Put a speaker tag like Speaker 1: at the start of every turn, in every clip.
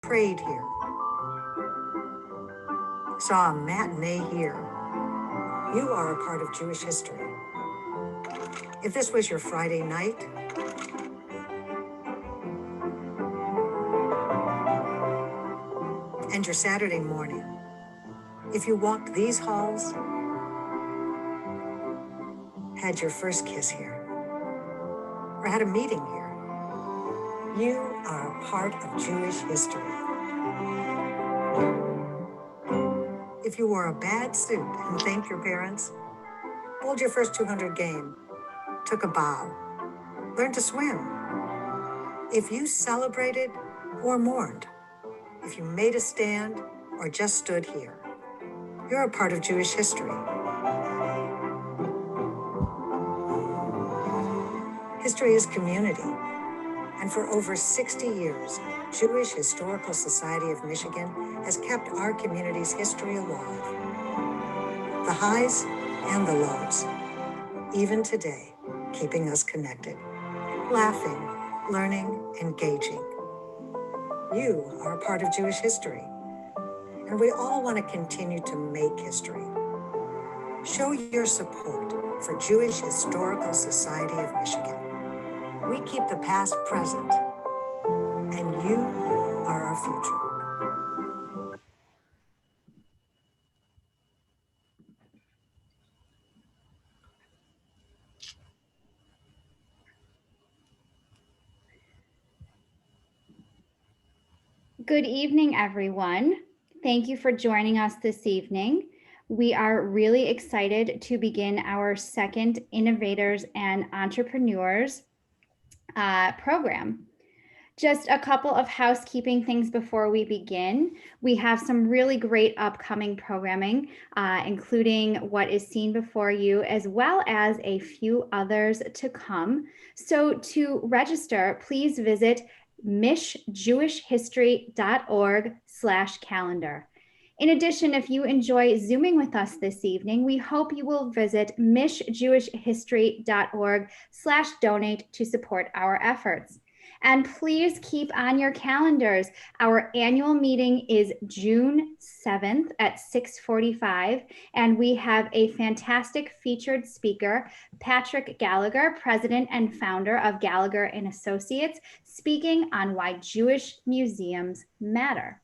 Speaker 1: prayed here, saw a matinee here. You are a part of Jewish history. If this was your Friday night, and your Saturday morning, if you walked these halls, had your first kiss here, or had a meeting here, you are a part of Jewish history. If you wore a bad suit and thanked your parents, bowled your first 200 game, took a bow, learned to swim, if you celebrated or mourned, if you made a stand or just stood here, you're a part of Jewish history. History is community, and for over 60 years, Jewish Historical Society of Michigan has kept our community's history alive. The highs and the lows, even today, keeping us connected, laughing, learning, engaging. You are a part of Jewish history, and we all want to continue to make history. Show your support for Jewish Historical Society of Michigan. We keep the past present, and you are our future.
Speaker 2: Good evening, everyone. Thank you for joining us this evening. We are really excited to begin our second Innovators and Entrepreneurs program. Just a couple of housekeeping things before we begin. We have some really great upcoming programming, including what is seen before you, as well as a few others to come. So to register, please visit mishjewishhistory.org/calendar. In addition, if you enjoy Zooming with us this evening, we hope you will visit mishjewishhistory.org/donate to support our efforts. And please keep on your calendars. Our annual meeting is June 7th at 6:45, and we have a fantastic featured speaker, Patrick Gallagher, president and founder of Gallagher and Associates, speaking on why Jewish museums matter.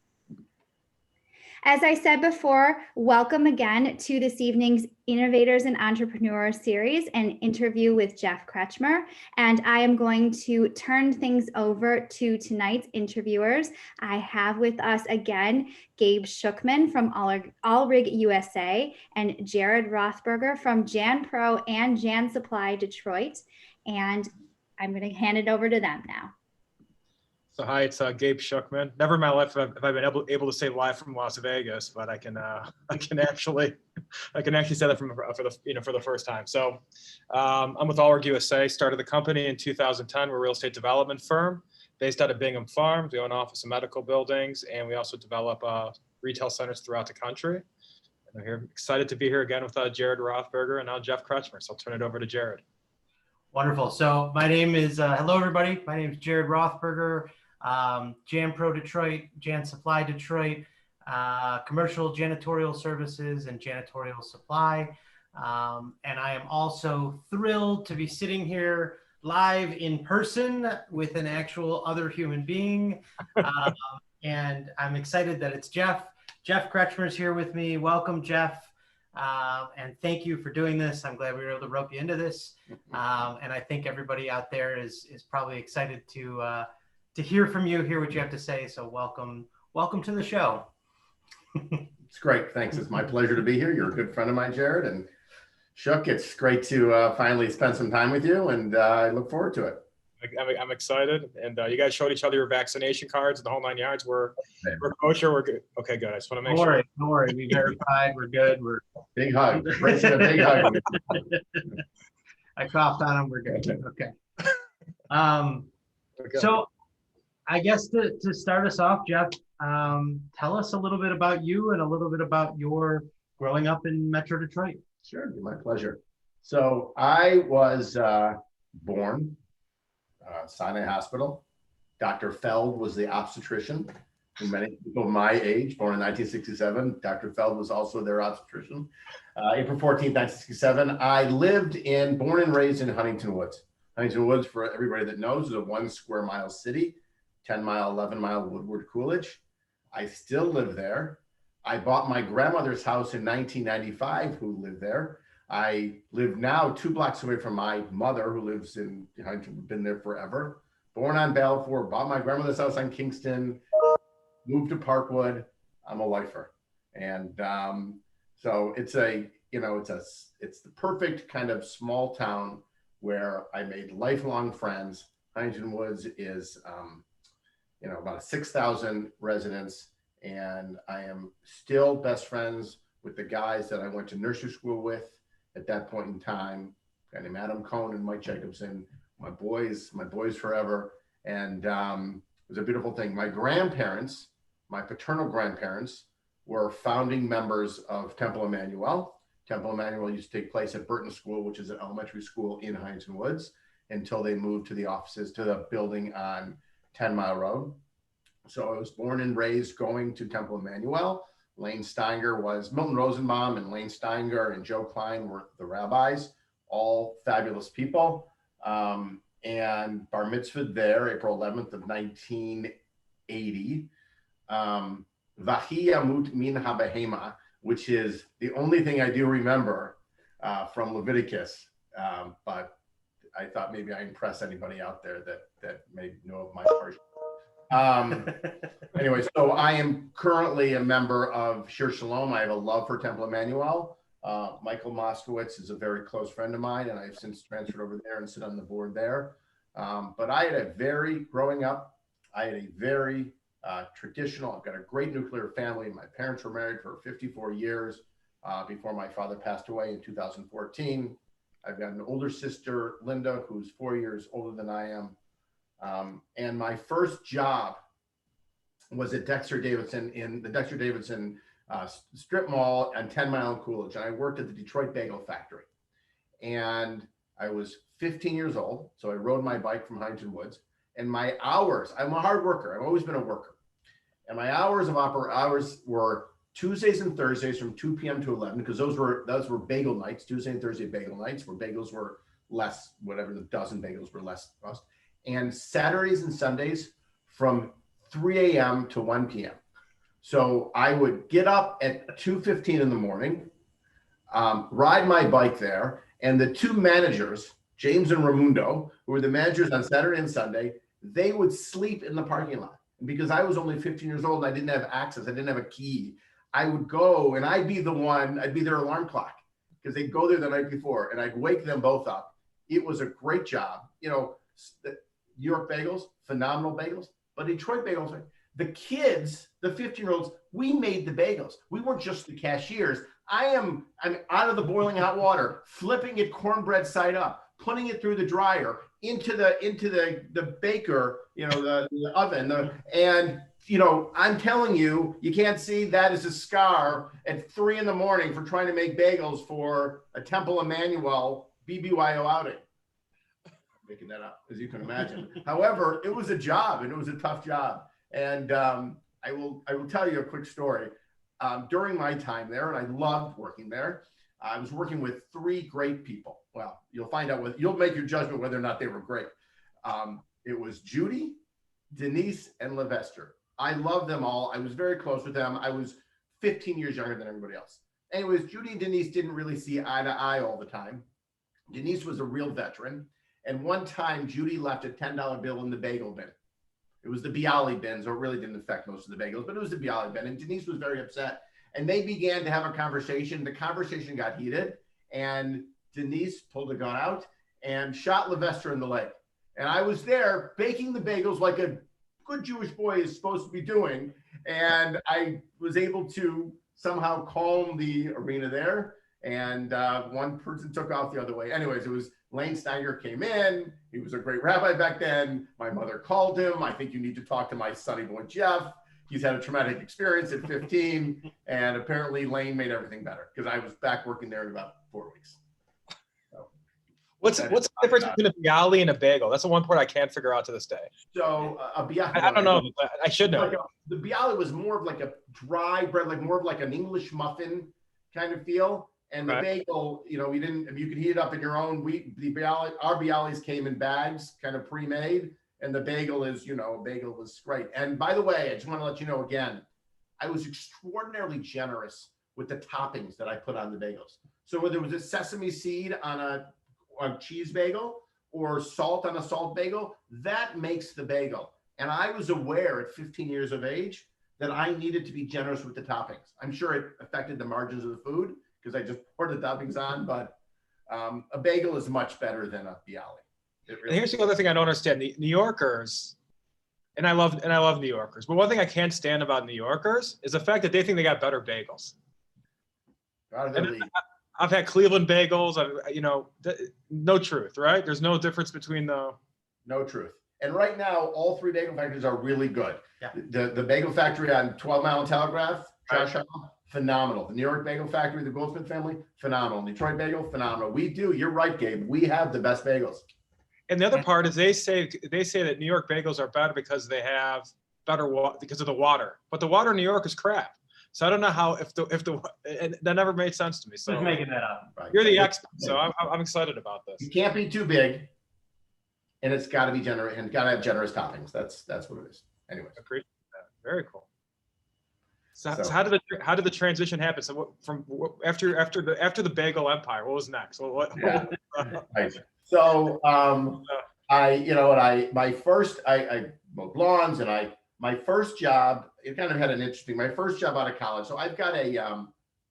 Speaker 2: As I said before, welcome again to this evening's Innovators and Entrepreneurs series, an interview with Geoff Kretchmer. And I am going to turn things over to tonight's interviewers. I have with us again, Gabe Schuchman from Allrig USA and Jared Rothberger from Jan Pro and Jan Supply Detroit. And I'm going to hand it over to them now.
Speaker 3: So hi, it's Gabe Schuchman. Never in my life have I been able to say live from Las Vegas, but I can actually say that for the first time. So I'm with Allrig USA. Started the company in 2010. We're a real estate development firm based out of Bingham Farms. We own office and medical buildings, and we also develop retail centers throughout the country. And I'm here, excited to be here again with Jared Rothberger and now Geoff Kretchmer. So I'll turn it over to Jared.
Speaker 4: Wonderful. So my name is hello everybody. My name is Jared Rothberger. Jan Pro Detroit, Jan Supply Detroit, commercial janitorial services and janitorial supply. And I am also thrilled to be sitting here live in person with an actual other human being. And I'm excited that it's Geoff. Geoff Kretchmer is here with me. Welcome, Geoff. And thank you for doing this. I'm glad we were able to rope you into this. And I think everybody out there is probably excited to hear from you, hear what you have to say. So welcome to the show.
Speaker 5: It's great. Thanks. It's my pleasure to be here. You're a good friend of mine, Jared. And Shuck, it's great to finally spend some time with you, and I look forward to it.
Speaker 3: I'm excited. And you guys showed each other your vaccination cards and the whole 9 yards. We're kosher. We're good. Okay, good. I just want to make sure.
Speaker 4: Don't worry. We verified. We're good. We're
Speaker 5: big hug. Racing a big hug.
Speaker 4: I coughed on him. We're good. Okay. So I guess to start us off, Geoff, tell us a little bit about you and a little bit about your growing up in Metro Detroit.
Speaker 5: Sure, my pleasure. So I was born Sinai Hospital. Dr. Feld was the obstetrician. for many people my age, born in 1967. Dr. Feld was also their obstetrician. April 14th, 1967. I born and raised in Huntington Woods. Huntington Woods, for everybody that knows, is a 1 square mile city, 10-mile, 11-mile Woodward Coolidge. I still live there. I bought my grandmother's house in 1995, who lived there. I live now 2 blocks away from my mother, who lives in Huntington, been there forever. Born on Balfour, bought my grandmother's house on Kingston, moved to Parkwood. I'm a lifer. And so it's the perfect kind of small town where I made lifelong friends. Huntington Woods is, about 6,000 residents, and I am still best friends with the guys that I went to nursery school with at that point in time. A guy named Adam Cohn and Mike Jacobson, my boys forever. And it was a beautiful thing. My grandparents, my paternal grandparents, were founding members of Temple Emmanuel. Temple Emmanuel used to take place at Burton School, which is an elementary school in Huntington Woods, until they moved to the offices, to the building on 10 Mile Road. So I was born and raised going to Temple Emmanuel. Milton Rosenbaum and Lane Steiger and Joe Klein were the rabbis, all fabulous people. And bar mitzvahed there, April 11th of 1980. Vahi Yamut Min HaBehema, which is the only thing I do remember from Leviticus. But I thought maybe I impress anybody out there that may know of my part. Anyway, so I am currently a member of Shir Shalom. I have a love for Temple Emmanuel. Michael Moskowitz is a very close friend of mine, and I've since transferred over there and sit on the board there. But growing up, I had a very traditional, I've got a great nuclear family. My parents were married for 54 years before my father passed away in 2014. I've got an older sister, Linda, who's 4 years older than I am. And my first job was at Dexter Davidson, in the Dexter Davidson strip mall on 10 Mile and Coolidge. And I worked at the Detroit Bagel Factory. And I was 15 years old. So I rode my bike from Huntington Woods. And my hours, I'm a hard worker. I've always been a worker. And my hours were Tuesdays and Thursdays from 2 p.m. to 11, because those were bagel nights, Tuesday and Thursday bagel nights, where bagels were less, whatever, the dozen bagels were less cost. And Saturdays and Sundays from 3 a.m. to 1 p.m. So I would get up at 2:15 in the morning, ride my bike there, and the 2 managers, James and Raimundo, who were the managers on Saturday and Sunday, they would sleep in the parking lot. And because I was only 15 years old and I didn't have access, I didn't have a key, I would go and I'd be their alarm clock, because they'd go there the night before, and I'd wake them both up. It was a great job. New York bagels, phenomenal bagels, but Detroit bagels, the kids, the 15-year-olds, we made the bagels. We weren't just the cashiers. I'm out of the boiling hot water, flipping it cornbread side up, putting it through the dryer into the baker, the oven, and I'm telling you, you can't see that as a scar at 3 in the morning for trying to make bagels for a Temple Emmanuel BBYO outing. Making that up, as you can imagine. However, it was a job, and it was a tough job. And I will tell you a quick story. During my time there, and I loved working there, I was working with 3 great people. Well, you'll find out you'll make your judgment whether or not they were great. It was Judy, Denise, and Levester. I love them all. I was very close with them. I was 15 years younger than everybody else. Anyways, Judy and Denise didn't really see eye to eye all the time. Denise was a real veteran. And one time, Judy left a $10 bill in the bagel bin. It was the Bialy bin, so it really didn't affect most of the bagels, but it was the Bialy bin. And Denise was very upset. And they began to have a conversation. The conversation got heated, and Denise pulled a gun out and shot Levester in the leg. And I was there baking the bagels like a good Jewish boy is supposed to be doing. And I was able to somehow calm the arena there. And one person took off the other way. Anyways, it was Lane Steiger came in. He was a great rabbi back then. My mother called him. I think you need to talk to my sonny boy, Geoff. He's had a traumatic experience at 15. And apparently Lane made everything better, because I was back working there in about 4 weeks. So.
Speaker 3: What's the difference between a bialy and a bagel? That's the one part I can't figure out to this day.
Speaker 5: So a bialy.
Speaker 3: I don't know. I should know.
Speaker 5: The bialy was more of like a dry bread, like more of like an English muffin kind of feel. And the bagel, you know, you could heat it up in your own wheat. Our bialys came in bags, kind of pre-made. And the bagel is, you know, a bagel was great. And by the way, I just want to let you know again, I was extraordinarily generous with the toppings that I put on the bagels. So whether it was a sesame seed on a cheese bagel or salt on a salt bagel, that makes the bagel. And I was aware at 15 years of age that I needed to be generous with the toppings. I'm sure it affected the margins of the food because I just poured the toppings on, but a bagel is much better than a bialy. Really,
Speaker 3: and here's the other thing I don't understand. The New Yorkers, and I love New Yorkers, but one thing I can't stand about New Yorkers is the fact that they think they got better bagels. I've had Cleveland bagels. No truth, right? There's no difference between the.
Speaker 5: No truth. And right now, all three bagel factories are really good.
Speaker 4: Yeah.
Speaker 5: The bagel factory on 12 Mile and Telegraph, phenomenal. The New York Bagel Factory, the Goldsmith family, phenomenal. Detroit Bagel, phenomenal. You're right, Gabe. We have the best bagels.
Speaker 3: And the other part is they say that New York bagels are better because they have better water because of the water. But the water in New York is crap. So I don't know how and that never made sense to me. So
Speaker 4: just making that up.
Speaker 5: Right.
Speaker 3: You're the expert, so I'm excited about this.
Speaker 5: You can't be too big, and it's got to be generous and got to have generous toppings. That's what it is. Anyways,
Speaker 3: appreciate that. Very cool. So how did the transition happen? So after the bagel empire, what was next?
Speaker 5: Right. So I mowed lawns, and my first job, it kind of had my first job out of college. So I've got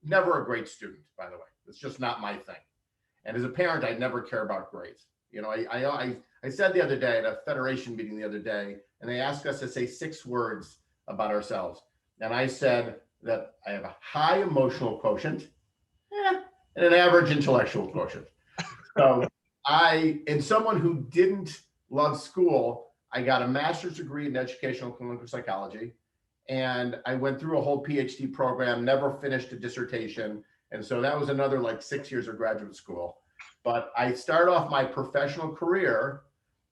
Speaker 5: never a great student, by the way. It's just not my thing. And as a parent, I never care about grades. You know, I said the other day at a federation meeting the other day, and they asked us to say 6 words about ourselves. And I said that I have a high emotional quotient and an average intellectual quotient. So and someone who didn't love school, I got a master's degree in educational and clinical psychology. And I went through a whole PhD program, never finished a dissertation. And so that was another like 6 years of graduate school. But I started off my professional career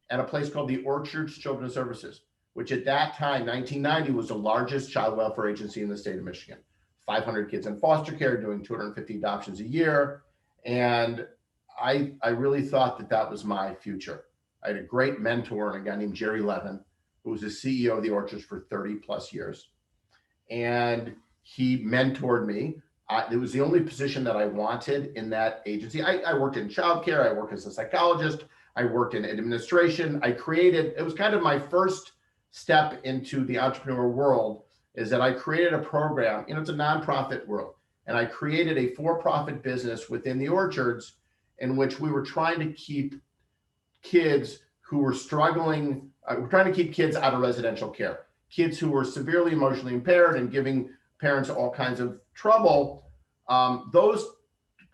Speaker 5: at a place called the Orchards Children's Services, which at that time, 1990, was the largest child welfare agency in the state of Michigan. 500 kids in foster care, doing 250 adoptions a year. And I really thought that was my future. I had a great mentor, a guy named Jerry Levin, who was the CEO of the Orchards for 30 plus years. And he mentored me. It was the only position that I wanted in that agency. I worked in childcare. I worked as a psychologist. I worked in administration. It was kind of my first step into the entrepreneurial world, is that I created a program, it's a nonprofit world. And I created a for-profit business within the Orchards in which we were trying to keep kids who were struggling. We're trying to keep kids out of residential care, kids who were severely emotionally impaired and giving parents all kinds of trouble. Those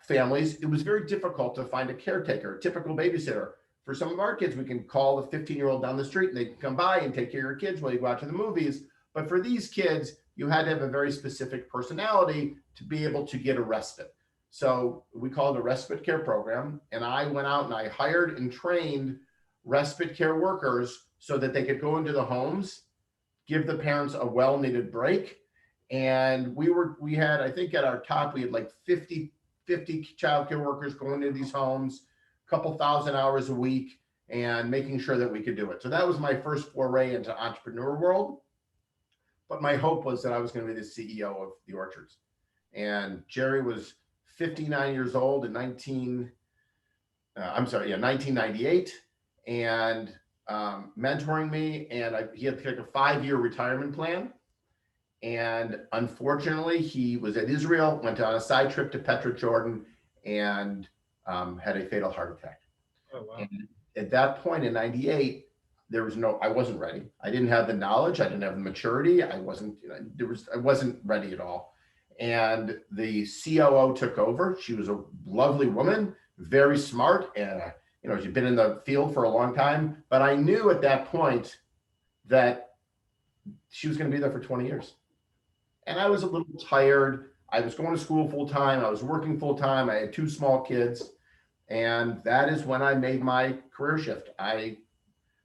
Speaker 5: families, it was very difficult to find a caretaker, a typical babysitter. For some of our kids, we can call the 15-year-old down the street and they can come by and take care of your kids while you go out to the movies. But for these kids, you had to have a very specific personality to be able to get a respite. So we called it a respite care program. And I went out and I hired and trained respite care workers so that they could go into the homes, give the parents a well-needed break. And we had, I think at our top, we had like 50 childcare workers going into these homes, a couple thousand hours a week, and making sure that we could do it. So that was my first foray into entrepreneur world. But my hope was that I was going to be the CEO of the Orchards. And Jerry was 59 years old in 1998, and mentoring me. And he had to take a 5-year retirement plan. And unfortunately, he was at Israel, went on a side trip to Petra, Jordan, and had a fatal heart attack.
Speaker 3: Oh, wow.
Speaker 5: And at that point in 98, I wasn't ready. I didn't have the knowledge. I didn't have the maturity. I wasn't ready at all. And the COO took over. She was a lovely woman, very smart. And, she'd been in the field for a long time, but I knew at that point that she was going to be there for 20 years. And I was a little tired. I was going to school full time. I was working full time. I had 2 small kids. And that is when I made my career shift. I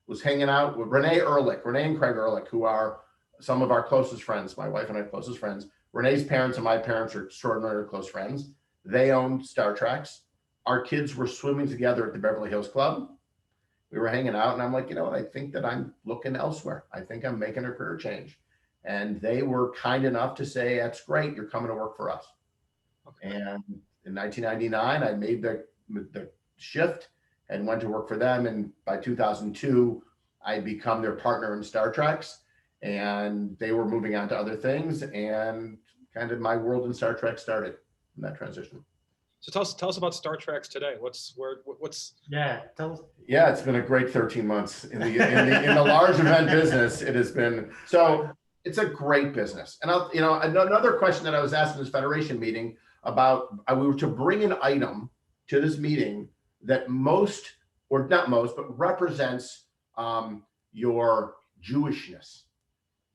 Speaker 5: was hanging out with Renee and Craig Ehrlich, who are some of our closest friends, my wife and I closest friends. Renee's parents and my parents are extraordinarily close friends. They owned Trax. Our kids were swimming together at the Beverly Hills Club. We were hanging out, and I'm like, you know what? I think that I'm looking elsewhere. I think I'm making a career change. And they were kind enough to say, that's great. You're coming to work for us. Okay. And in 1999, I made the shift and went to work for them. And by 2002, I become their partner in Trax, and they were moving on to other things, and kind of my world in Trax started in that transition.
Speaker 3: So tell us about Trax today. What's
Speaker 4: tell us.
Speaker 5: Yeah, it's been a great 13 months in the large event business. It has been, so it's a great business. And another question that I was asked in this federation meeting about, we were to bring an item to this meeting that most, or not most, but represents your Jewishness.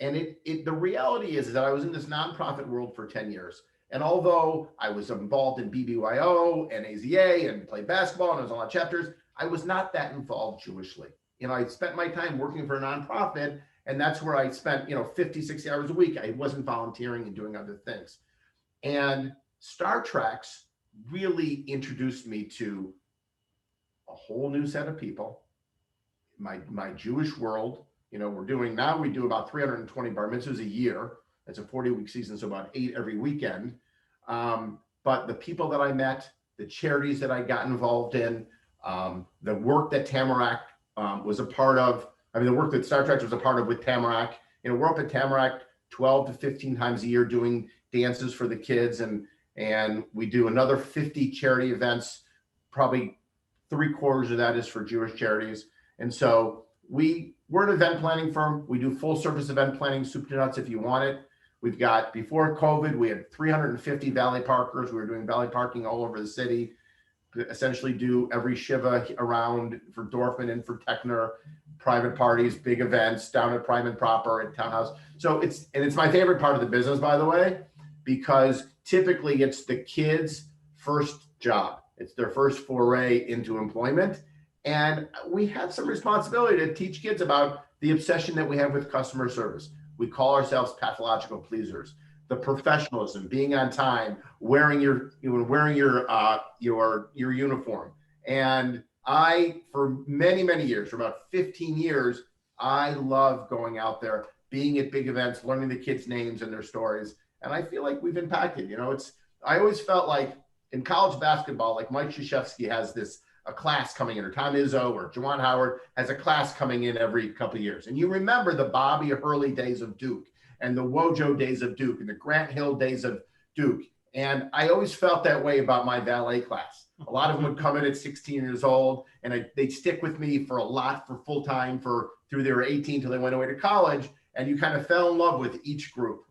Speaker 5: And the reality is that I was in this nonprofit world for 10 years. And although I was involved in BBYO and AZA and played basketball and I was on chapters, I was not that involved Jewishly. I spent my time working for a nonprofit, and that's where I spent, 50, 60 hours a week. I wasn't volunteering and doing other things. And Trax really introduced me to a whole new set of people, my Jewish world. We do about 320 bar mitzvahs a year. It's a 40-week season, so about 8 every weekend. But the people that I met, the charities that I got involved in, the work that Tamarack was a part of, the work that Trax was a part of with Tamarack. We're up at Tamarack 12 to 15 times a year doing dances for the kids, and we do another 50 charity events. Probably 3/4 of that is for Jewish charities. And so we're an event planning firm. We do full service event planning, soup to nuts if you want it. We've got, before COVID, we had 350 valet parkers. We were doing valet parking all over the city. Essentially do every Shiva around for Dorfman and for Techner, private parties, big events down at Prime and Proper at Townhouse. So it's my favorite part of the business, by the way, because typically it's the kids' first job. It's their first foray into employment. And we have some responsibility to teach kids about the obsession that we have with customer service. We call ourselves pathological pleasers. The professionalism, being on time, wearing your uniform. And I, for many, many years, for about 15 years, I love going out there, being at big events, learning the kids' names and their stories. And I feel like we've impacted. I always felt like in college basketball, like Mike Krzyzewski has a class coming in, or Tom Izzo or Juwan Howard has a class coming in every couple of years. And you remember the Bobby Hurley days of Duke, and the Wojo days of Duke, and the Grant Hill days of Duke. And I always felt that way about my valet class. A lot of them would come in at 16 years old, and they'd stick with me for full time through they were 18 till they went away to college. And you kind of fell in love with each group.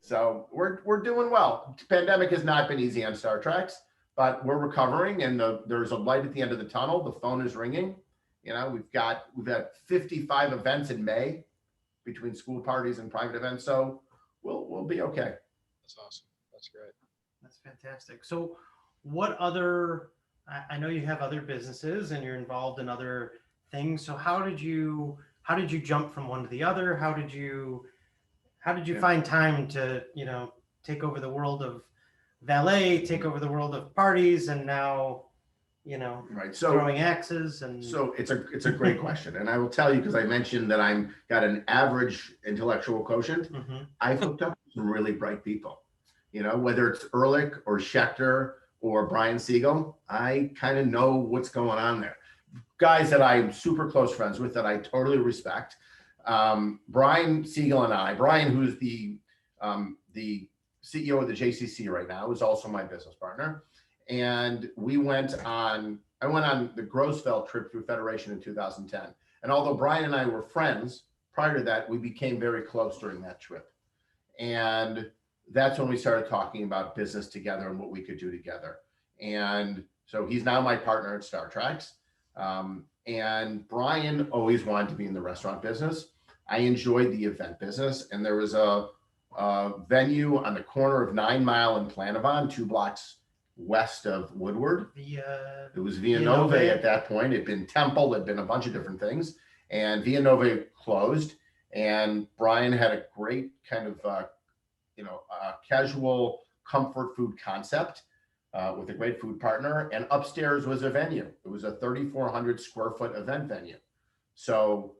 Speaker 5: So we're doing well. The pandemic has not been easy on Trax, but we're recovering, and there's a light at the end of the tunnel. The phone is ringing. We've got 55 events in May between school parties and private events. So we'll be okay.
Speaker 3: That's awesome. That's great.
Speaker 4: That's fantastic. So what other, I know you have other businesses and you're involved in other things. So how did you jump from one to the other? How did you find time to, take over the world of valet, take over the world of parties, and now,
Speaker 5: right. So
Speaker 4: throwing axes? And
Speaker 5: so it's a great question. And I will tell you, because I mentioned that I'm got an average intellectual quotient. Mm-hmm. I've hooked up with some really bright people, whether it's Ehrlich or Schechter or Brian Siegel, I kind of know what's going on there. Guys that I'm super close friends with that I totally respect. Brian Siegel and Brian, who's the CEO of the JCC right now, is also my business partner. And I went on the Grosveld trip through Federation in 2010. And although Brian and I were friends prior to that, we became very close during that trip. And that's when we started talking about business together and what we could do together. And so he's now my partner at Trax. And Brian always wanted to be in the restaurant business. I enjoyed the event business. And there was a venue on the corner of 9 Mile and Planavon, 2 blocks west of Woodward. It was Via
Speaker 4: Via
Speaker 5: Nove
Speaker 4: Nove.
Speaker 5: at that point. It'd been Temple, it'd been a bunch of different things. And Via Nove closed. And Brian had a great kind of, casual comfort food concept with a great food partner. And upstairs was a venue. It was a 3,400 square foot event venue. So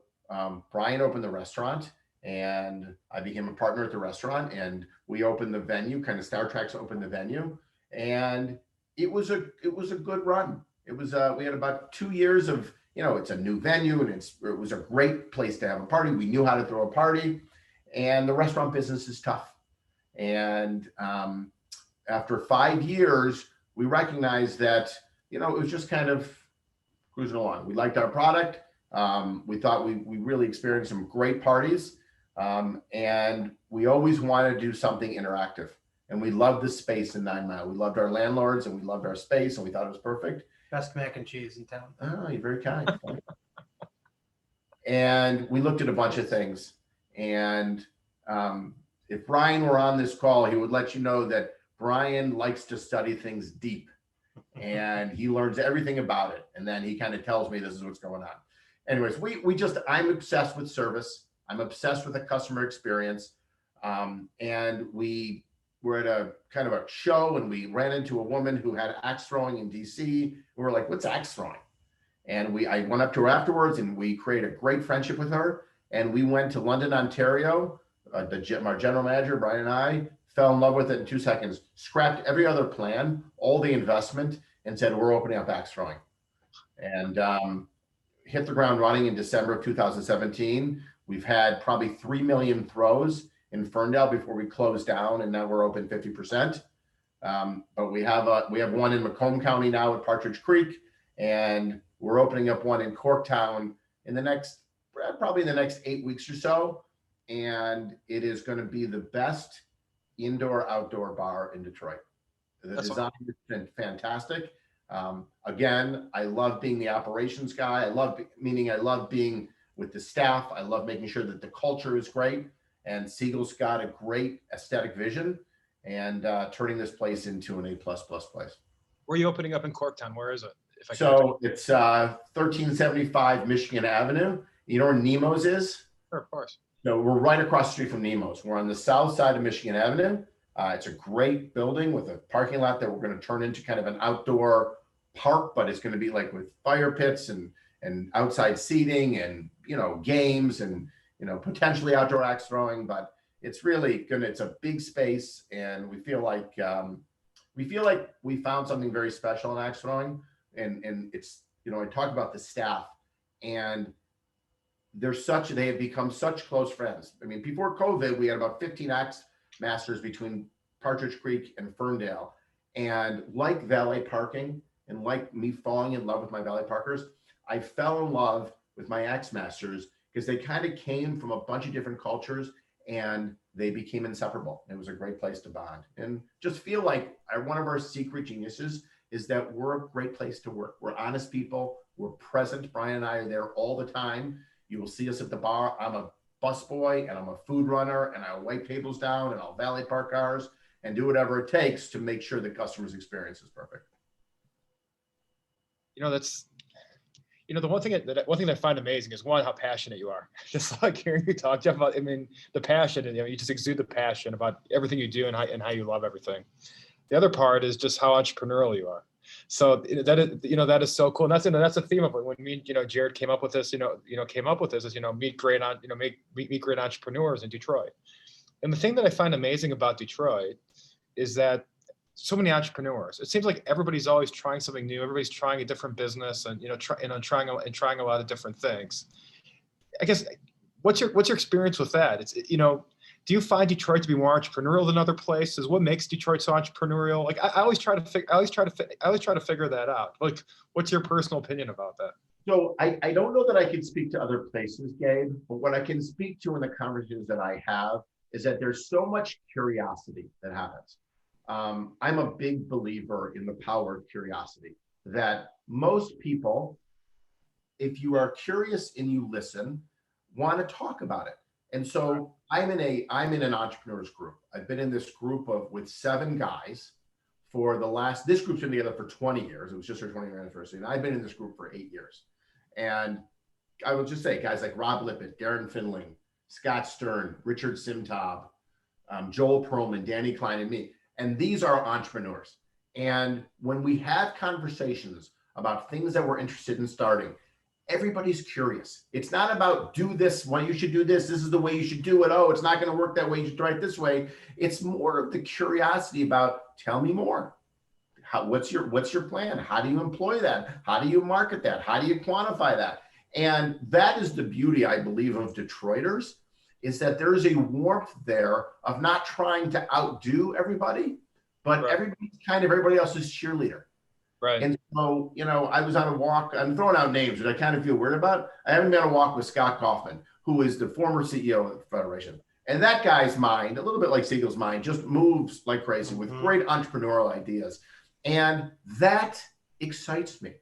Speaker 5: Brian opened the restaurant and I became a partner at the restaurant, and we opened the venue, kind of Trax opened the venue. And it was a good run. It was we had about 2 years of, it's a new venue and it was a great place to have a party. We knew how to throw a party, and the restaurant business is tough. And after 5 years, we recognized that, it was just kind of cruising along. We liked our product. We thought we really experienced some great parties. And we always wanted to do something interactive. And we loved the space in 9 Mile. We loved our landlords and we loved our space, and we thought it was perfect.
Speaker 4: Best mac and cheese in town.
Speaker 5: Oh, you're very kind. And we looked at a bunch of things. And if Brian were on this call, he would let you know that Brian likes to study things deep, and he learns everything about it. And then he kind of tells me this is what's going on. Anyways, I'm obsessed with service. I'm obsessed with the customer experience. And we were at a kind of a show, and we ran into a woman who had axe throwing in DC. We were like, what's axe throwing? And I went up to her afterwards, and we created a great friendship with her. And we went to London, Ontario. Our general manager, Brian, and I fell in love with it in 2 seconds, scrapped every other plan, all the investment, and said, we're opening up axe throwing. And hit the ground running in December of 2017. We've had probably 3 million throws in Ferndale before we closed down, and now we're open 50%. But we have one in Macomb County now at Partridge Creek, and we're opening up one in Corktown in probably in the next 8 weeks or so. And it is going to be the best indoor outdoor bar in Detroit. The design has been fantastic. Again, I love being the operations guy. I love being with the staff. I love making sure that the culture is great. And Siegel's got a great aesthetic vision, and turning this place into an A++ place.
Speaker 3: Where are you opening up in Corktown? Where is it?
Speaker 5: It's 1375 Michigan Avenue. You know where Nemo's is?
Speaker 3: Sure, of course.
Speaker 5: No, we're right across the street from Nemo's. We're on the south side of Michigan Avenue. It's a great building with a parking lot that we're going to turn into kind of an outdoor park, but it's going to be like with fire pits and outside seating and, games and, potentially outdoor axe throwing. But it's a big space, and we feel like we found something very special in axe throwing. And it's, I talk about the staff, and they have become such close friends. I mean, before COVID, we had about 15 axe masters between Partridge Creek and Ferndale. And like valet parking, and like me falling in love with my valet parkers, I fell in love with my axe masters because they kind of came from a bunch of different cultures, and they became inseparable. It was a great place to bond, and just feel like one of our secret geniuses is that we're a great place to work. We're honest people. We're present. Brian and I are there all the time. You will see us at the bar. I'm a busboy, and I'm a food runner, and I'll wipe tables down, and I'll valet park cars, and do whatever it takes to make sure the customer's experience is perfect.
Speaker 3: The one thing that I find amazing is, one, how passionate you are. Just like hearing you talk, Geoff, about, the passion, and you just exude the passion about everything you do and how you love everything. The other part is just how entrepreneurial you are. So that is so cool. And that's a theme of it. When Jared came up with this, meet great entrepreneurs in Detroit. And the thing that I find amazing about Detroit is that so many entrepreneurs. It seems like everybody's always trying something new. Everybody's trying a different business, and trying a lot of different things. I guess what's your experience with that? Do you find Detroit to be more entrepreneurial than other places? What makes Detroit so entrepreneurial? Like I always try to figure that out. Like, what's your personal opinion about that?
Speaker 5: So I don't know that I can speak to other places, Gabe, but what I can speak to in the conversations that I have is that there's so much curiosity that happens. I'm a big believer in the power of curiosity, that most people, if you are curious and you listen, want to talk about it. And so I'm in an entrepreneurs group. I've been in this group with 7 guys. for this group's been together for 20 years. It was just our 20-year anniversary. And I've been in this group for 8 years. And I will just say, guys like Rob Lippett, Darren Finling, Scott Stern, Richard Simtob, Joel Perlman, Danny Klein, and me. And these are entrepreneurs. And when we have conversations about things that we're interested in starting, everybody's curious. It's not about do this, well, you should do this. This is the way you should do it. Oh, it's not going to work that way. You should try it this way. It's more of the curiosity about tell me more. What's your plan? How do you employ that? How do you market that? How do you quantify that? And that is the beauty, I believe, of Detroiters, is that there is a warmth there of not trying to outdo everybody, but
Speaker 3: Right.
Speaker 5: everybody's kind of everybody else's cheerleader.
Speaker 3: Right.
Speaker 5: And so, I was on a walk, I'm throwing out names that I kind of feel weird about. I haven't been on a walk with Scott Kaufman, who is the former CEO of the Federation. And that guy's mind, a little bit like Siegel's mind, just moves like crazy with great entrepreneurial ideas. And that excites me.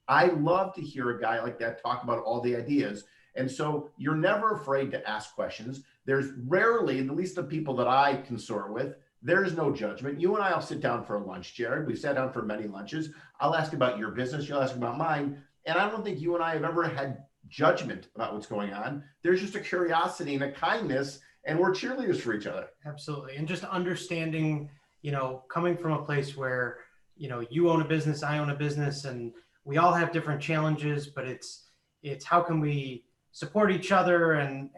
Speaker 5: I love to hear a guy like that talk about all the ideas. And so you're never afraid to ask questions. There's rarely, at least the people that I consort with, there's no judgment. You and I will sit down for a lunch, Jared. We've sat down for many lunches. I'll ask about your business. You'll ask about mine. And I don't think you and I have ever had judgment about what's going on. There's just a curiosity and a kindness, and we're cheerleaders for each other.
Speaker 4: Absolutely. And just understanding, coming from a place where, you own a business, I own a business, and we all have different challenges, but it's how can we support each other? And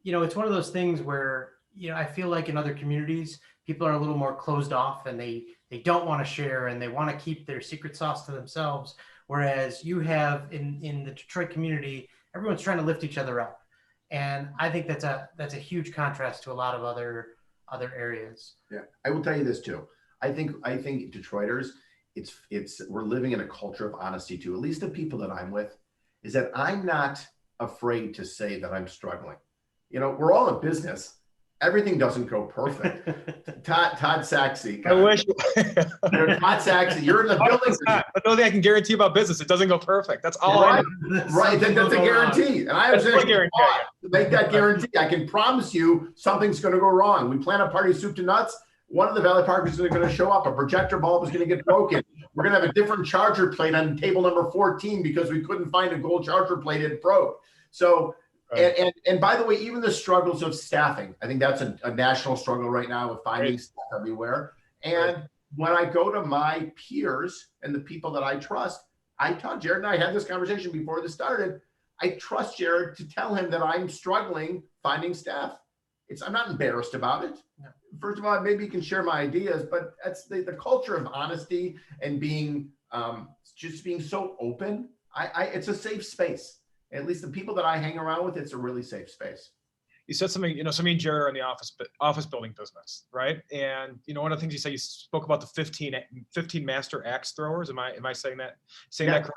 Speaker 4: it's one of those things where, I feel like in other communities, people are a little more closed off and they don't want to share and they want to keep their secret sauce to themselves. Whereas you have in the Detroit community, everyone's trying to lift each other up. And I think that's a huge contrast to a lot of other areas.
Speaker 5: Yeah, I will tell you this too. I think Detroiters, we're living in a culture of honesty too. At least the people that I'm with, is that I'm not afraid to say that I'm struggling. We're all in business. Everything doesn't go perfect. Todd Saxey.
Speaker 3: I wish.
Speaker 5: Todd Saxey, you're in the building.
Speaker 3: The only thing I can guarantee about business, it doesn't go perfect. That's all I know.
Speaker 5: Right, that's a guarantee. And I was
Speaker 3: guarantee.
Speaker 5: to make that guarantee. I can promise you something's going to go wrong. We plan a party soup to nuts. One of the Valley Parkers is going to show up. A projector bulb is going to get broken. We're going to have a different charger plate on table number 14 because we couldn't find a gold charger plate it broke. So, and by the way, even the struggles of staffing, I think that's a national struggle right now with finding staff everywhere. And when I go to my peers and the people that I trust, I taught Jared and I had this conversation before this started. I trust Jared to tell him that I'm struggling finding staff. I'm not embarrassed about it.
Speaker 4: No.
Speaker 5: First of all, maybe you can share my ideas, but that's the culture of honesty and being just being so open. It's a safe space. At least the people that I hang around with, it's a really safe space.
Speaker 3: You said something, so me and Jared are in the office building business, right? And one of the things you said, you spoke about the 15 master axe throwers. Am I saying that correctly?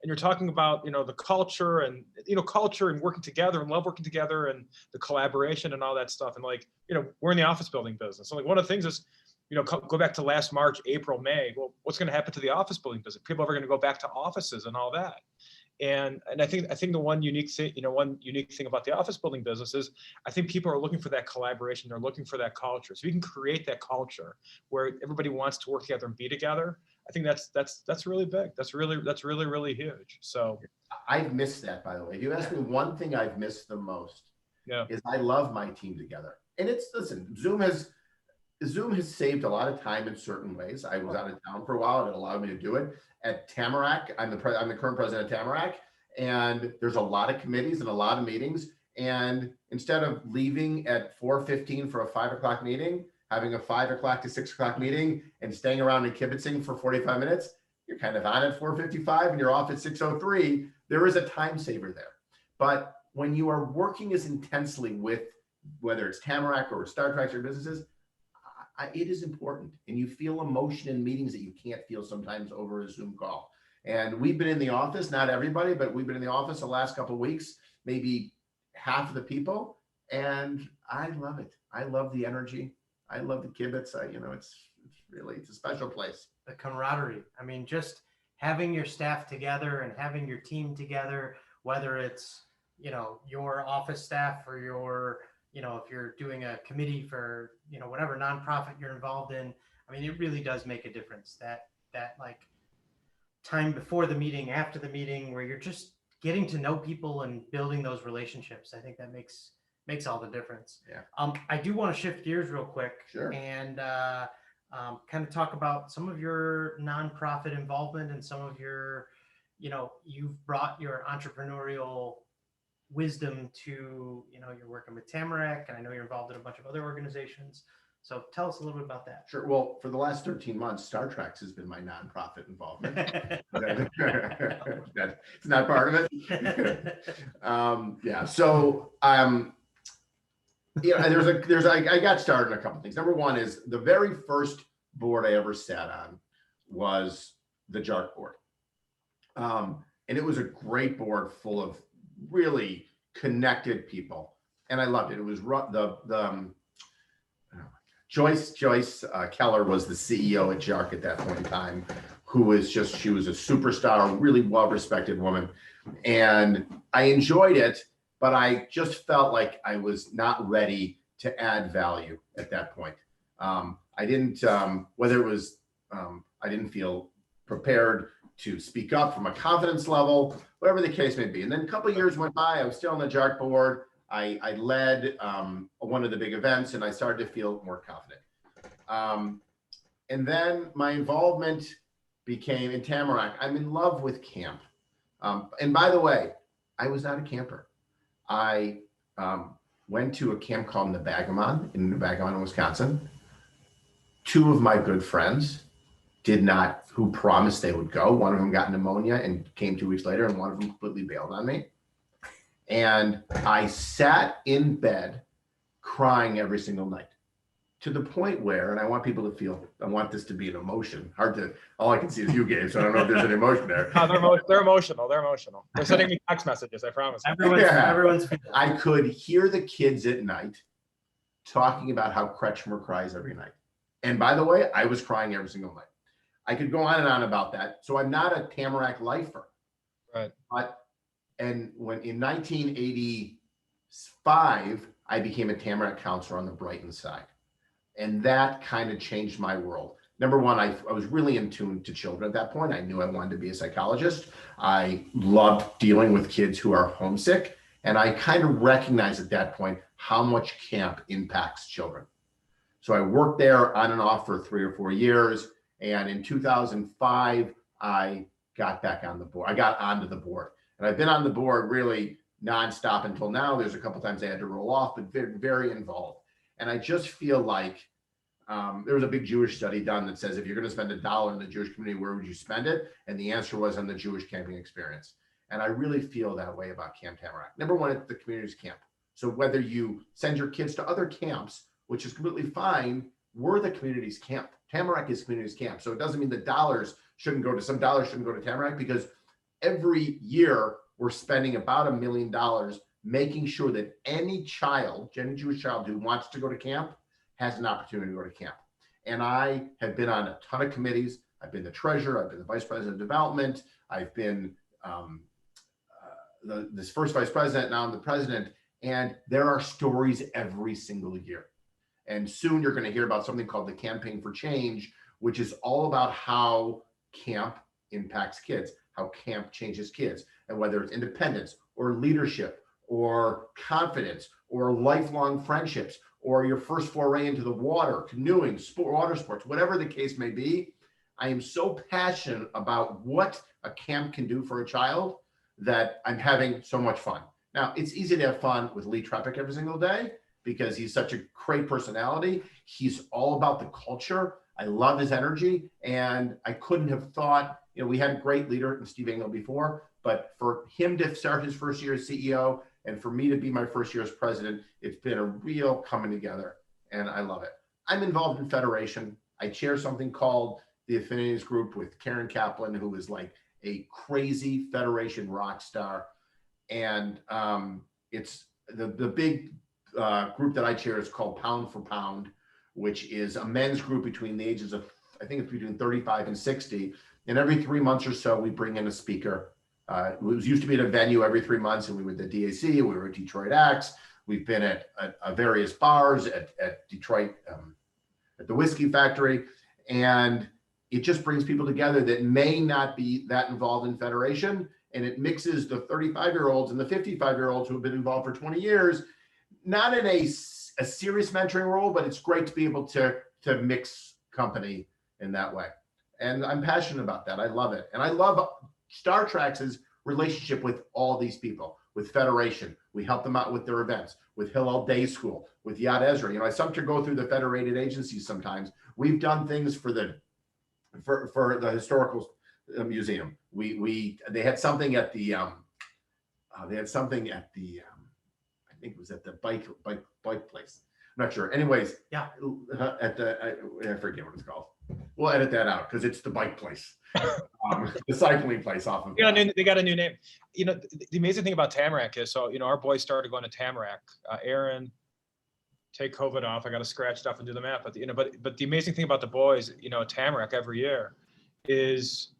Speaker 3: And you're talking about, the culture and, culture and working together and love working together and the collaboration and all that stuff. And we're in the office building business. So one of the things is, go back to last March, April, May. Well, what's going to happen to the office building business? People are going to go back to offices and all that. And I think the one unique thing about the office building business is I think people are looking for that collaboration. They're looking for that culture. So we can create that culture where everybody wants to work together and be together. I think that's really big. That's really huge. So
Speaker 5: I've missed that, by the way. If you ask me one thing I've missed the most, is I love my team together. And Zoom has saved a lot of time in certain ways. I was out of town for a while and it allowed me to do it. At Tamarack, I'm the current president of Tamarack, and there's a lot of committees and a lot of meetings. And instead of leaving at 4:15 for a 5 o'clock meeting, having a 5 o'clock to 6 o'clock meeting and staying around and kibitzing for 45 minutes, you're kind of on at 4:55 and you're off at 6:03. There is a time saver there. But when you are working as intensely with, whether it's Tamarack or Star Trax or businesses, it is important. And you feel emotion in meetings that you can't feel sometimes over a Zoom call. And we've been in the office, not everybody, but we've been in the office the last couple of weeks, maybe half of the people. And I love it. I love the energy. I love the kibitz. It's a special place.
Speaker 4: The camaraderie. I mean, just having your staff together and having your team together, whether it's, your office staff or your, if you're doing a committee for, whatever nonprofit you're involved in, I mean, it really does make a difference. That like time before the meeting, after the meeting, where you're just getting to know people and building those relationships. I think that makes all the difference.
Speaker 5: Yeah.
Speaker 4: I do want to shift gears real quick.
Speaker 5: Sure.
Speaker 4: And kind of talk about some of your nonprofit involvement and some of your, you've brought your entrepreneurial wisdom to, you're working with Tamarack, and I know you're involved in a bunch of other organizations. So tell us a little bit about that.
Speaker 5: Sure. Well, for the last 13 months, Trax has been my nonprofit involvement. It's not part of it. Yeah. So, I got started in a couple things. Number one is the very first board I ever sat on was the JARC board. And it was a great board full of really connected people. And I loved it. It was Joyce Keller was the CEO at JARC at that point in time, she was a superstar, really well-respected woman. And I enjoyed it, but I just felt like I was not ready to add value at that point. I didn't feel prepared to speak up from a confidence level, whatever the case may be. And then a couple of years went by, I was still on the JARC board. I led one of the big events, and I started to feel more confident. And then my involvement became in Tamarack. I'm in love with camp. And by the way, I was not a camper. I went to a camp called Nebagamon in Wisconsin. Two of my good friends who promised they would go. One of them got pneumonia and came 2 weeks later, and one of them completely bailed on me. And I sat in bed crying every single night, to the point where, and I want people to feel, I want this to be an emotion. All I can see is you, Gabe, so I don't know if there's an emotion there.
Speaker 3: No, they're emotional. They're sending me text messages, I promise.
Speaker 4: Everyone's
Speaker 5: I could hear the kids at night talking about how Kretchmer cries every night. And by the way, I was crying every single night. I could go on and on about that. So I'm not a Tamarack lifer.
Speaker 3: Right.
Speaker 5: And when in 1985, I became a Tamarack counselor on the Brighton side. And that kind of changed my world. Number one, I was really in tune to children at that point. I knew I wanted to be a psychologist. I loved dealing with kids who are homesick. And I kind of recognized at that point how much camp impacts children. So I worked there on and off for 3 or 4 years. And in 2005, I got back on the board. I got onto the board. And I've been on the board really nonstop until now. There's a couple times I had to roll off, but very, very involved. And I just feel like there was a big Jewish study done that says, if you're going to spend $1 in the Jewish community, where would you spend it? And the answer was on the Jewish camping experience. And I really feel that way about Camp Tamarack. Number one, it's the community's camp. So whether you send your kids to other camps, which is completely fine, we're the community's camp. Tamarack is community's camp. So it doesn't mean that dollars shouldn't go to Tamarack, because every year we're spending about $1 million making sure that any Jewish child who wants to go to camp has an opportunity to go to camp. And I have been on a ton of committees. I've been the treasurer. I've been the vice president of development. I've been this first vice president. Now I'm the president. And there are stories every single year. And soon you're going to hear about something called the Campaign for Change, which is all about how camp impacts kids, how camp changes kids, and whether it's independence or leadership or confidence or lifelong friendships or your first foray into the water, canoeing, water sports, whatever the case may be. I am so passionate about what a camp can do for a child that I'm having so much fun. Now, it's easy to have fun with Lee Trepic every single day because he's such a great personality. He's all about the culture. I love his energy. And I couldn't have thought, we had a great leader in Steve Engel before, but for him to start his first year as CEO and for me to be my first year as president, it's been a real coming together and I love it. I'm involved in Federation. I chair something called the Affinities Group with Karen Kaplan, who is like a crazy Federation rock star. And it's the big group that I chair is called Pound for Pound, which is a men's group between the ages of, I think it's between 35 and 60. And every 3 months or so, we bring in a speaker. It was used to be at a venue every 3 months, and we were at the DAC, we were at Detroit X. We've been at various bars at Detroit, at the Whiskey Factory. And it just brings people together that may not be that involved in federation, and it mixes the 35-year-olds and the 55-year-olds who have been involved for 20 years, not in a serious mentoring role, but it's great to be able to mix company in that way. And I'm passionate about that. I love it. And I love Trax's relationship with all these people, with Federation. We help them out with their events, with Hillel Day School, with Yad Ezra. You know, I sometimes go through the federated agencies sometimes. We've done things for the historical museum. They had something at the I think it was at the bike place. I'm not sure. Anyways, yeah, at the I forget what it's called. We'll edit that out because it's the bike place, the cycling place off of.
Speaker 3: Yeah, they got a new name. You know, the amazing thing about Tamarack is, so you know, our boys started going to Tamarack. Aaron, take COVID off. I got to scratch stuff and do the math. But you know, but the amazing thing about the boys, you know, at Tamarack every year, is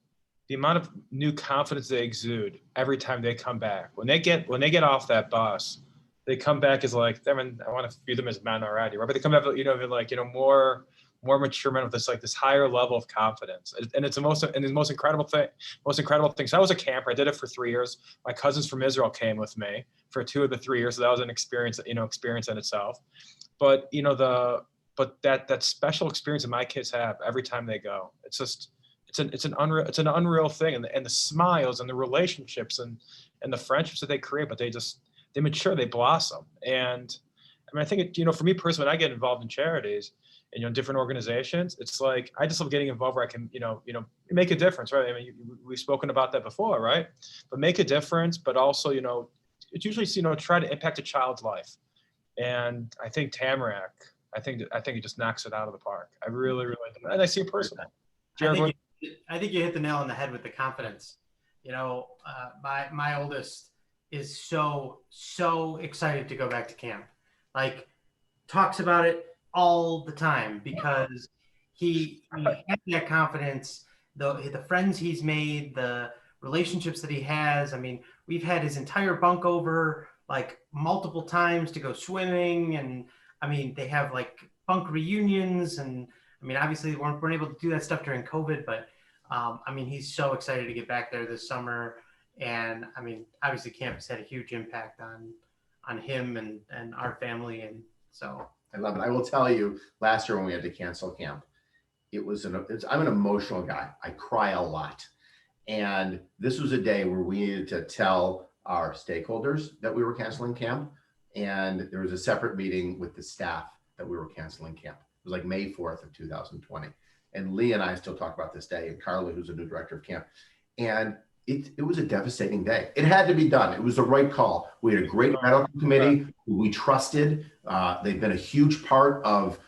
Speaker 3: the amount of new confidence they exude every time they come back. When they get off that bus, they come back as like, I mean, I want to view them as men already, right? But they come back, you know, like, you know, more mature men with this higher level of confidence. And it's the most incredible thing. So I was a camper. I did it for 3 years. My cousins from Israel came with me for 2 of the 3 years. So that was an experience in itself. But, you know, that special experience that my kids have every time they go, it's an unreal thing. And the smiles and the relationships and the friendships that they create, but they mature, they blossom. And I mean, I think you know, for me personally, when I get involved in charities and, you know, different organizations, it's like, I just love getting involved where I can, you know, make a difference, right? I mean, we've spoken about that before, right? But make a difference, but also, you know, it's usually, you know, try to impact a child's life. And I think Tamarack, I think it just knocks it out of the park. I really, really do. And I see it personally.
Speaker 4: I think you hit the nail on the head with the confidence. You know, my oldest is so excited to go back to camp. Like, talks about it all the time because he has that confidence, the friends he's made, the relationships that he has. I mean, we've had his entire bunk over like multiple times to go swimming, and I mean, they have like bunk reunions, and I mean, obviously we weren't able to do that stuff during COVID, but I mean, he's so excited to get back there this summer. And I mean, obviously camp has had a huge impact on him and our family. And so
Speaker 5: I love it. I will tell you, last year when we had to cancel camp, I'm an emotional guy. I cry a lot. And this was a day where we needed to tell our stakeholders that we were canceling camp. And there was a separate meeting with the staff that we were canceling camp. It was like May 4th of 2020. And Lee and I still talk about this day, and Carla, who's a new director of camp. And it was a devastating day. It had to be done. It was the right call. We had a great medical committee who we trusted. They've been a huge part of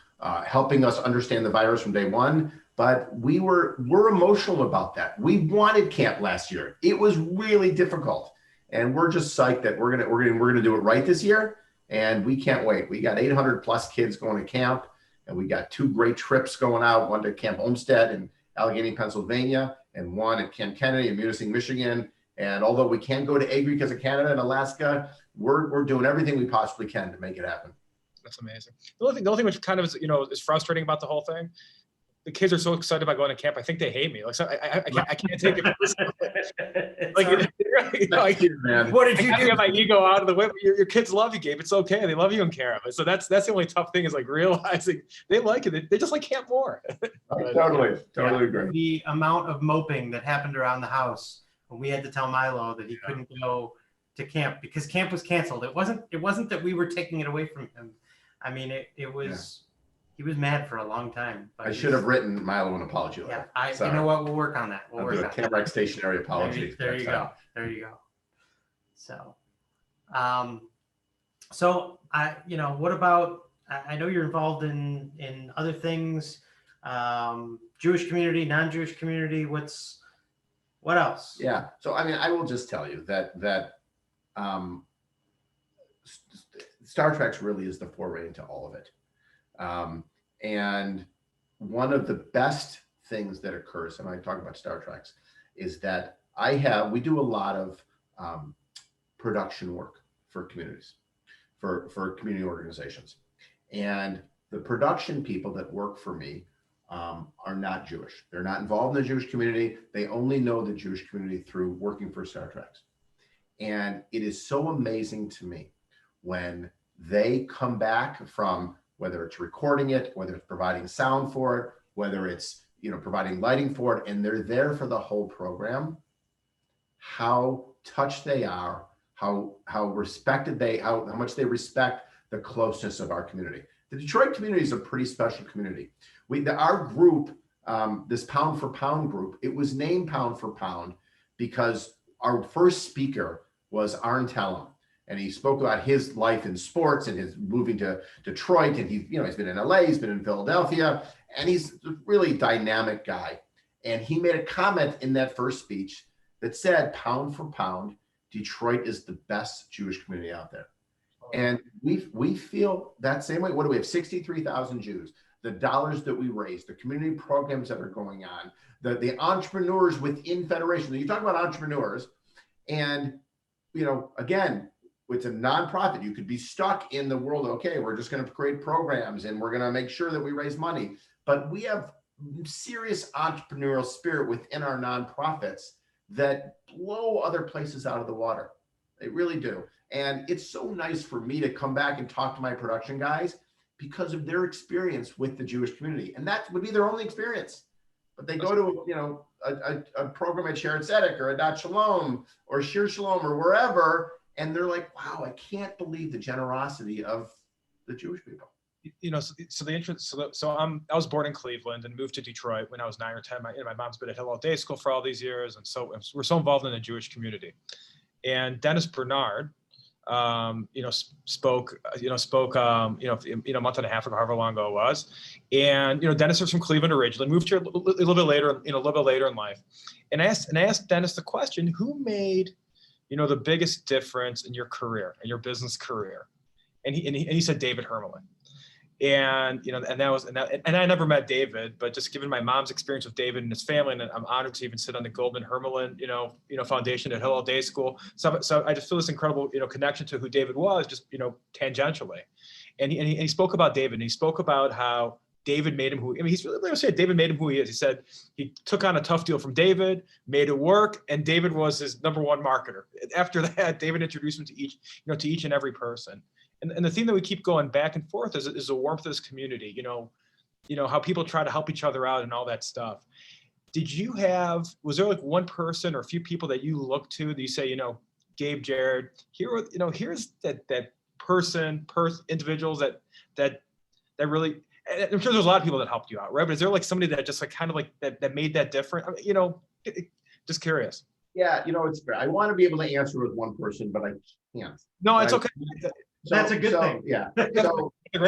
Speaker 5: helping us understand the virus from day one. But we're emotional about that. We wanted camp last year. It was really difficult, and we're just psyched that we're gonna do it right this year. And we can't wait. We got 800 plus kids going to camp, and we got 2 great trips going out. One to Camp Olmsted in Allegheny, Pennsylvania, and one at Camp Kennedy in Munising, Michigan. And although we can't go to Agri because of Canada and Alaska, we're doing everything we possibly can to make it happen.
Speaker 3: That's amazing. The only thing which kind of is, you know, is frustrating about the whole thing, the kids are so excited about going to camp. I think they hate me. Like, so I can't take it personally. Like,
Speaker 5: man.
Speaker 4: What did you do?
Speaker 3: Get my ego out of the way. Your kids love you, Gabe. It's okay. They love you and care of it. So that's the only tough thing, is like realizing they like it. They just like camp more.
Speaker 5: Totally agree.
Speaker 4: The amount of moping that happened around the house when we had to tell Milo that he couldn't go to camp because camp was canceled. It wasn't that we were taking it away from him. I mean, it was. Yeah. He was mad for a long time.
Speaker 5: I should have written Milo an apology letter.
Speaker 4: Yeah, you know what? We'll work on that.
Speaker 5: We'll do a Tamarack stationary apology.
Speaker 4: There you go. So, you know, what about? I know you're involved in other things, Jewish community, non-Jewish community. What else?
Speaker 5: Yeah. So I mean, I will just tell you that Star Trax really is the foray into all of it. And one of the best things that occurs, and I talk about Star Trax, is that we do a lot of production work for communities, for community organizations. And the production people that work for me are not Jewish. They're not involved in the Jewish community. They only know the Jewish community through working for Trax. And it is so amazing to me when they come back from, whether it's recording it, whether it's providing sound for it, whether it's providing lighting for it, and they're there for the whole program, how touched they are, how respected how much they respect the closeness of our community. The Detroit community is a pretty special community. Our group, this Pound for Pound group, it was named Pound for Pound because our first speaker was Arn Tellem, and he spoke about his life in sports and his moving to Detroit, and he's been in LA, he's been in Philadelphia, and he's a really dynamic guy. And he made a comment in that first speech that said, pound for pound, Detroit is the best Jewish community out there. And we feel that same way. What do we have? 63,000 Jews. The dollars that we raise, the community programs that are going on, the entrepreneurs within Federation. You talk about entrepreneurs, and again, it's a nonprofit. You could be stuck in the world. Okay, we're just going to create programs and we're going to make sure that we raise money. But we have serious entrepreneurial spirit within our nonprofits that blow other places out of the water. They really do. And it's so nice for me to come back and talk to my production guys because of their experience with the Jewish community. And that would be their only experience. But they go to, a program at Shared Tzedek or a Dat Shalom or Shir Shalom or wherever, and they're like, wow, I can't believe the generosity of the Jewish people.
Speaker 3: I was born in Cleveland and moved to Detroit when I was 9 or 10. My mom's been at Hillel Day School for all these years, and so we're so involved in the Jewish community. And Dennis Bernard, spoke a month and a half ago, however long ago it was. And Dennis is from Cleveland originally, moved here a little bit later in life. And I asked Dennis the question, who made the biggest difference in your career, in your business career? And he said David Hermelin. And I never met David, but just given my mom's experience with David and his family, and I'm honored to even sit on the Goldman Hermelin Foundation at Hillel Day School. So I just feel this incredible connection to who David was, just tangentially. And he spoke about David, and he spoke about how David made him who. I mean, he's really saying David made him who he is. He said he took on a tough deal from David, made it work, and David was his number one marketer. After that, David introduced him to each and every person. And the theme that we keep going back and forth is the warmth of this community, how people try to help each other out and all that stuff. Was there like one person or a few people that you look to that you say, Gabe, Jared, here's that individuals that really, I'm sure there's a lot of people that helped you out, right? But is there like somebody that just like kind of like that made that different? I mean, just curious.
Speaker 5: Yeah, it's fair. I want to be able to answer with one person, but I can't.
Speaker 3: No, it's okay.
Speaker 4: That's a good thing.
Speaker 5: Yeah. So I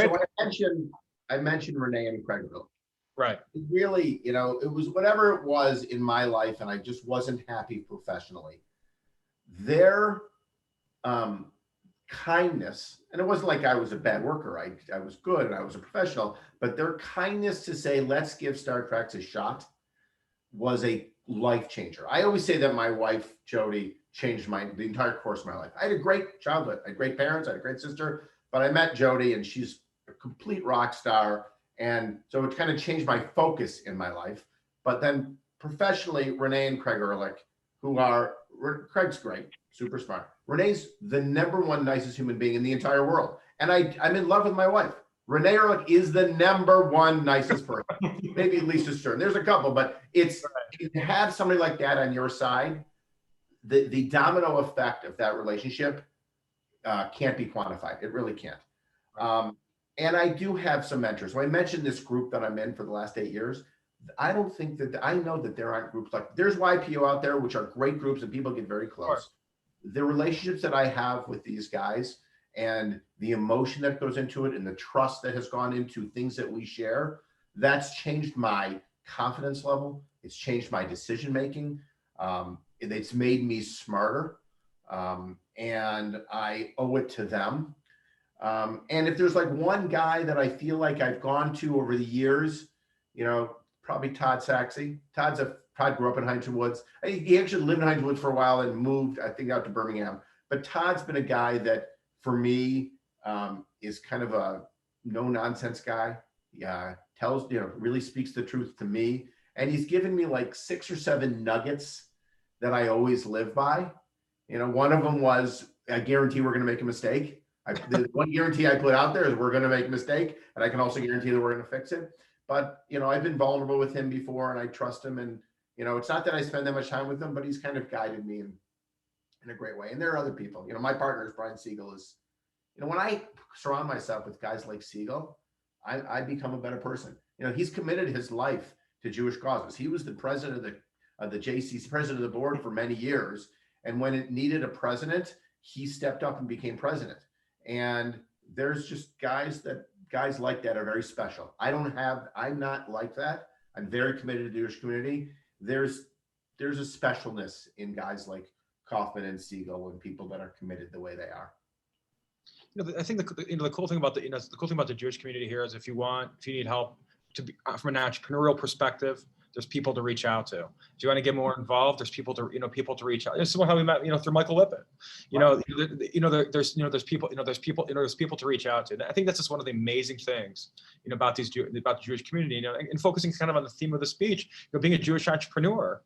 Speaker 5: mentioned Renee and Craigville.
Speaker 3: Right.
Speaker 5: It really, it was whatever it was in my life, and I just wasn't happy professionally. Their kindness, and it wasn't like I was a bad worker. I was good and I was a professional, but their kindness to say, let's give Trax a shot was a life changer. I always say that my wife, Jody, changed the entire course of my life. I had a great childhood. I had great parents. I had a great sister, but I met Jody and she's a complete rock star. And so it kind of changed my focus in my life. But then professionally, Renee and Craig Ehrlich, Craig's great, super smart. Renee's the number one nicest human being in the entire world. And I'm in love with my wife. Renee Ehrlich is the number one nicest person. Maybe Lisa Stern. There's a couple, but to have somebody like that on your side, the domino effect of that relationship can't be quantified. It really can't. And I do have some mentors. So I mentioned this group that I'm in for the last 8 years. I don't think I know that there aren't groups like, there's YPO out there, which are great groups and people get very close. The relationships that I have with these guys and the emotion that goes into it and the trust that has gone into things that we share, that's changed my confidence level. It's changed my decision-making. It's made me smarter. And I owe it to them. And if there's like one guy that I feel like I've gone to over the years, probably Todd Saxey. Todd grew up in Huntington Woods. He actually lived in Huntington Woods for a while and moved, I think, out to Birmingham. But Todd's been a guy that, for me, is kind of a no-nonsense guy. Yeah, tells, really speaks the truth to me. And he's given me like 6 or 7 nuggets that I always live by. One of them was, I guarantee we're going to make a mistake. The one guarantee I put out there is we're going to make a mistake. And I can also guarantee that we're going to fix it. But, I've been vulnerable with him before and I trust him. And, it's not that I spend that much time with him, but he's kind of guided me in a great way. And there are other people, my partner is Brian Siegel is, when I surround myself with guys like Siegel, I become a better person. He's committed his life to Jewish causes. He was the president of the JCC, president of the board for many years. And when it needed a president, he stepped up and became president. And there's just guys like that are very special. I'm not like that. I'm very committed to the Jewish community. There's a specialness in guys like Kaufman and Siegel and people that are committed the way they are.
Speaker 3: I think the cool thing about the Jewish community here is if you need help from an entrepreneurial perspective, there's people to reach out to. If you want to get more involved, there's people to reach out. This is how we met, through Michael Lippett. There's people to reach out to. And I think that's just one of the amazing things, about the Jewish community, and focusing kind of on the theme of the speech, being a Jewish entrepreneur.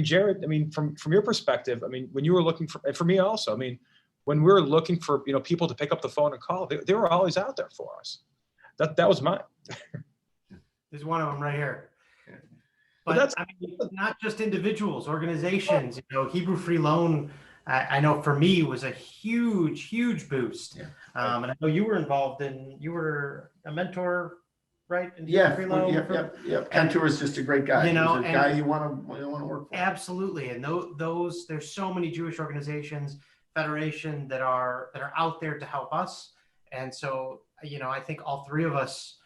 Speaker 3: Jared, from your perspective, when you were looking for me also, when we were looking for, people to pick up the phone and call, they were always out there for us. That was mine.
Speaker 4: There's one of them right here. But
Speaker 3: that's
Speaker 4: not just individuals, organizations. Hebrew Free Loan, I know for me was a huge boost.
Speaker 5: Yeah.
Speaker 4: And I know you were a mentor, right? In
Speaker 5: Yeah.
Speaker 4: Free Loan.
Speaker 5: Yep. Kentor is just a great guy. He's a guy you want to work for.
Speaker 4: Absolutely. And there's so many Jewish organizations, federation that are out there to help us. And so, I think all three of us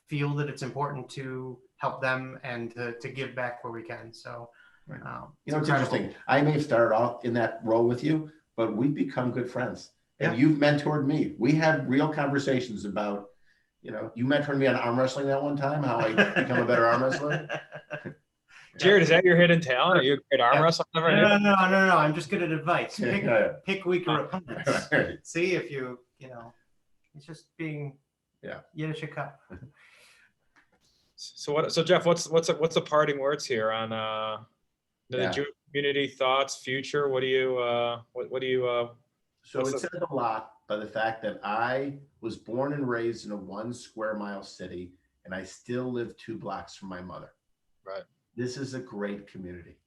Speaker 4: feel that it's important to help them and to give back where we can. So,
Speaker 5: right. It's interesting. I may have started off in that role with you, but we've become good friends. And you've mentored me. We had real conversations about, you mentored me on arm wrestling that one time, how I become a better arm wrestler.
Speaker 3: Jared, is that your hidden talent? Are you a great arm wrestler?
Speaker 4: No. I'm just good at advice. Pick weaker opponents. See if it's just being Yiddish cup.
Speaker 3: So Geoff, what's the parting words here on the Jewish community, thoughts, future? What do you
Speaker 5: So it says a lot by the fact that I was born and raised in a 1 square mile city, and I still live 2 blocks from my mother.
Speaker 3: Right.
Speaker 5: This is a great community.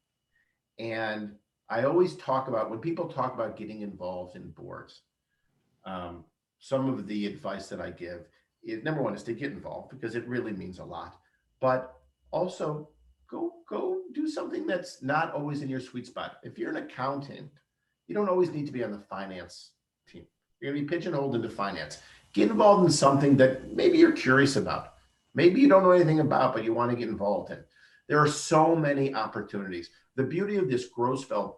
Speaker 5: And I always talk about, when people talk about getting involved in boards, some of the advice that I give is, number one, is to get involved because it really means a lot, but also go do something that's not always in your sweet spot. If you're an accountant, you don't always need to be on the finance team. You're going to be pigeonholed into finance. Get involved in something that maybe you're curious about. Maybe you don't know anything about, but you want to get involved in. There are so many opportunities. The beauty of this Grossfeld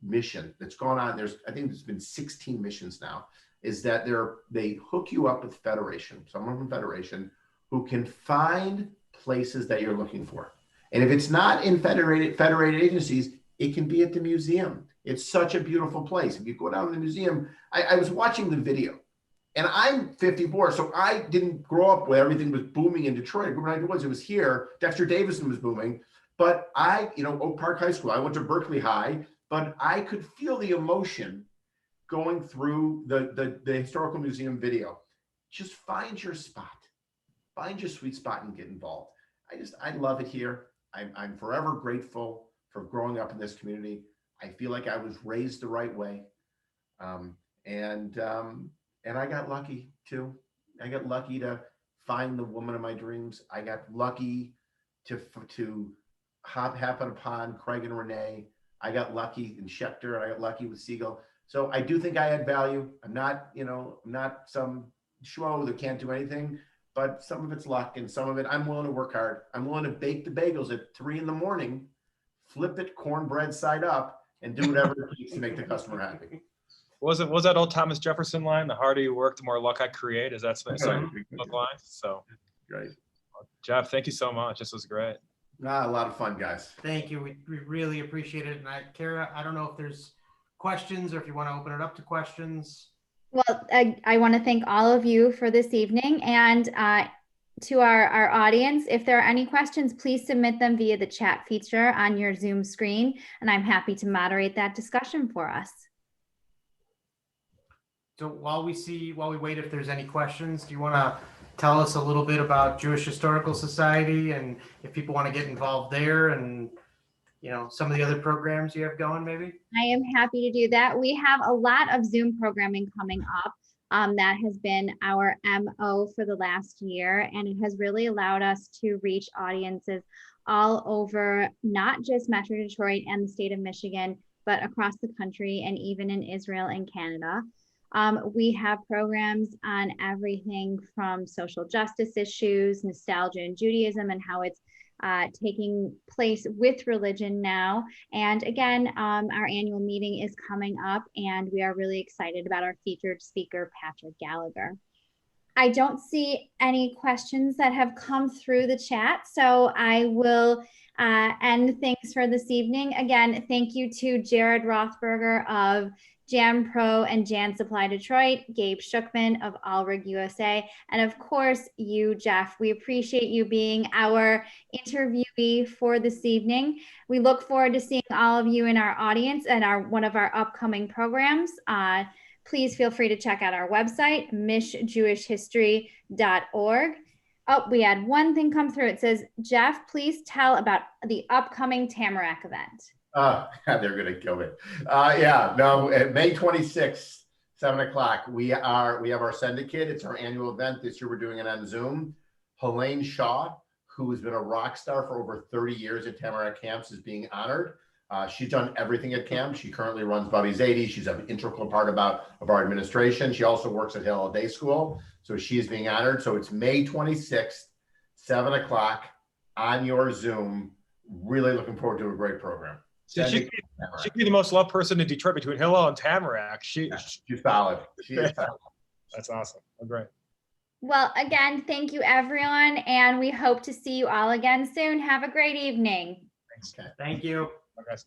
Speaker 5: mission that's gone on, I think there's been 16 missions now, is that they hook you up with Federation, someone from Federation, who can find places that you're looking for. And if it's not in federated agencies, it can be at the museum. It's such a beautiful place. If you go down to the museum, I was watching the video, and I'm 54, so I didn't grow up where everything was booming in Detroit. It was here. Dexter Davison was booming. But Oak Park High School, I went to Berkeley High, but I could feel the emotion going through the historical museum video. Just find your spot, find your sweet spot and get involved. I love it here. I'm forever grateful for growing up in this community. I feel like I was raised the right way. And I got lucky too. I got lucky to find the woman of my dreams. I got lucky to happen upon Craig and Renee. I got lucky in Schechter, and I got lucky with Siegel. So I do think I add value. I'm not some schmo that can't do anything, but some of it's luck and some of it, I'm willing to work hard. I'm willing to bake the bagels at 3 a.m, flip it cornbread side up, and do whatever it takes to make the customer happy.
Speaker 3: Was that old Thomas Jefferson line? The harder you work, the more luck I create. Is that some line? So
Speaker 5: great.
Speaker 3: Geoff, thank you so much. This was great.
Speaker 5: A lot of fun, guys.
Speaker 4: Thank you. We really appreciate it. And Kara, I don't know if there's questions or if you want to open it up to questions.
Speaker 2: Well, I want to thank all of you for this evening. And to our audience. If there are any questions, please submit them via the chat feature on your Zoom screen, and I'm happy to moderate that discussion for us.
Speaker 4: So while we wait, if there's any questions, do you want to tell us a little bit about Jewish Historical Society and if people want to get involved there and, you know, some of the other programs you have going maybe?
Speaker 2: I am happy to do that. We have a lot of Zoom programming coming up. That has been our MO for the last year, and it has really allowed us to reach audiences all over, not just Metro Detroit and the state of Michigan, but across the country and even in Israel and Canada. We have programs on everything from social justice issues, nostalgia and Judaism, and how it's taking place with religion now. And again, our annual meeting is coming up, and we are really excited about our featured speaker, Patrick Gallagher. I don't see any questions that have come through the chat, so I will end things for this evening. Again, thank you to Jared Rothberger of Jam Pro and Jan Supply Detroit, Gabe Schuckman of Allrig USA, and of course you, Geoff. We appreciate you being our interviewee for this evening. We look forward to seeing all of you in our audience and one of our upcoming programs. Please feel free to check out our website, mishjewishhistory.org. Oh, we had one thing come through. It says, Geoff, please tell about the upcoming Tamarack event.
Speaker 5: They're going to kill me. Yeah, no, May 26th, 7 o'clock, we have our syndicate. It's our annual event. This year we're doing it on Zoom. Helene Shaw, who has been a rock star for over 30 years at Tamarack Camps, is being honored. She's done everything at camp. She currently runs Bobby's 80. She's an integral part of our administration. She also works at Hill Day School. So she is being honored. So it's May 26th, 7 o'clock on your Zoom. Really looking forward to a great program.
Speaker 3: So she could be the most loved person in Detroit between Hillel and Tamarack. She's
Speaker 5: solid. She is solid.
Speaker 3: That's awesome. Great.
Speaker 2: Well, again, thank you, everyone. And we hope to see you all again soon. Have a great evening.
Speaker 3: Thanks.
Speaker 5: Okay.
Speaker 4: Thank you.
Speaker 3: Bye, guys.